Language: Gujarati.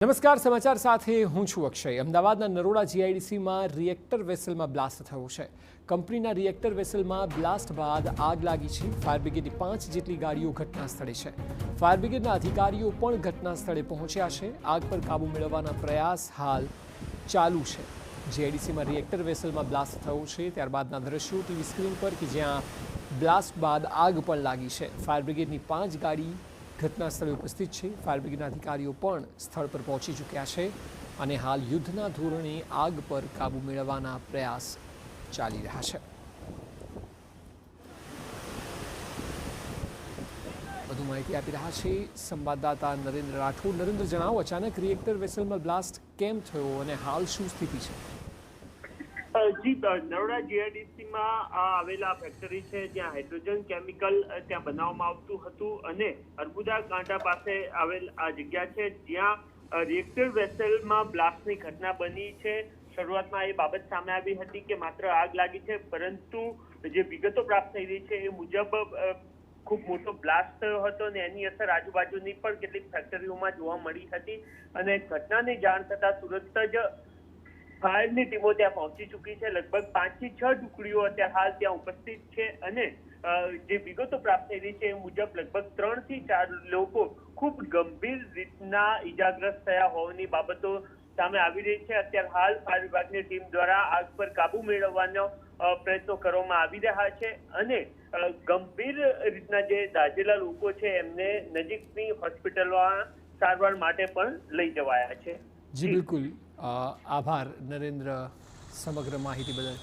નમસ્કાર સમાચાર સાથે હું છું અક્ષય। અમદાવાદના નરોડા જીઆઈડીસીમાં રિએક્ટર વેસલમાં બ્લાસ્ટ થયો છે। કંપનીના રિએક્ટર વેસલમાં બ્લાસ્ટ બાદ આગ લાગી છે। ફાયર બ્રિગેડની 5 જેટલી ગાડીઓ ઘટના સ્થળે છે। ફાયર બ્રિગેડના અધિકારીઓ પણ ઘટના સ્થળે પહોંચ્યા છે। આગ પર કાબૂ મેળવવાના પ્રયાસ હાલ ચાલુ છે। જીઆઈડીસીમાં રિએક્ટર વેસલમાં બ્લાસ્ટ થયો છે ત્યારબાદના દ્રશ્યો ટીવી સ્ક્રીન પર કે જ્યાં બ્લાસ્ટ બાદ આગ પણ લાગી છે। ફાયર બ્રિગેડની 5 ગાડી ઘટના સ્થળે ઉપસ્થિત છે। ફાયર બ્રિગેડના અધિકારીઓ પણ સ્થળ પર પહોંચી ચૂક્યા છે અને હાલ યુદ્ધના ધોરણે આગ પર કાબૂ મેળવવાના પ્રયાસ ચાલી રહ્યા છે। વધુ માહિતી આપી રહ્યા છે સંવાદદાતા નરેન્દ્ર રાઠોડ। નરેન્દ્ર, જણાવો, અચાનક રિએક્ટર વેસલમાં બ્લાસ્ટ કેમ થયો અને હાલ શું સ્થિતિ છે? જી, નરોડા જીઆઈડીસીમાં આવેલા ફેક્ટરી છે જ્યાં હાઇડ્રોજન કેમિકલ ત્યાં બનાવવામાં આવતું હતું અને અર્બુદા કાંઠા પાસે આવેલ આ જગ્યા છે જ્યાં રિએક્ટર વેસલમાં બ્લાસ્ટની ઘટના બની છે। શરૂઆતમાં એ બાબત સામે આવી હતી કે માત્ર આગ લાગી છે, પરંતુ જે વિગતો પ્રાપ્ત થઈ રહી છે એ મુજબ ખૂબ મોટો બ્લાસ્ટ થયો હતો અને એની અસર આજુબાજુની પણ કેટલીક ફેક્ટરીઓમાં જોવા મળી હતી અને ઘટનાની જાણ થતાં તુરંત જ ફાયરની ટીમો ત્યાં પહોંચી ચૂકી છે। લગભગ 5 થી 6 ટુકડીઓ અત્યારે હાલ ત્યાં ઉપસ્થિત છે અને જે વિગતો પ્રાપ્ત થઈ રહી છે એ મુજબ લગભગ 3 થી 4 લોકો ખૂબ ગંભીર રીતના ઈજાગ્રસ્ત થયા હોવાની બાબતો સામે આવી રહી છે। અત્યારે હાલ ફાયર વિભાગની ટીમ દ્વારા આગ પર કાબુ મેળવવાનો પ્રયત્નો કરવામાં આવી રહ્યા છે અને ગંભીર રીતના જે દાઝેલા લોકો છે એમને નજીકની હોસ્પિટલમાં સારવાર માટે પણ લઈ જવાયા છે। જી બિલકુલ, આભાર નરેન્દ્ર સમગ્ર માહિતી બદલ।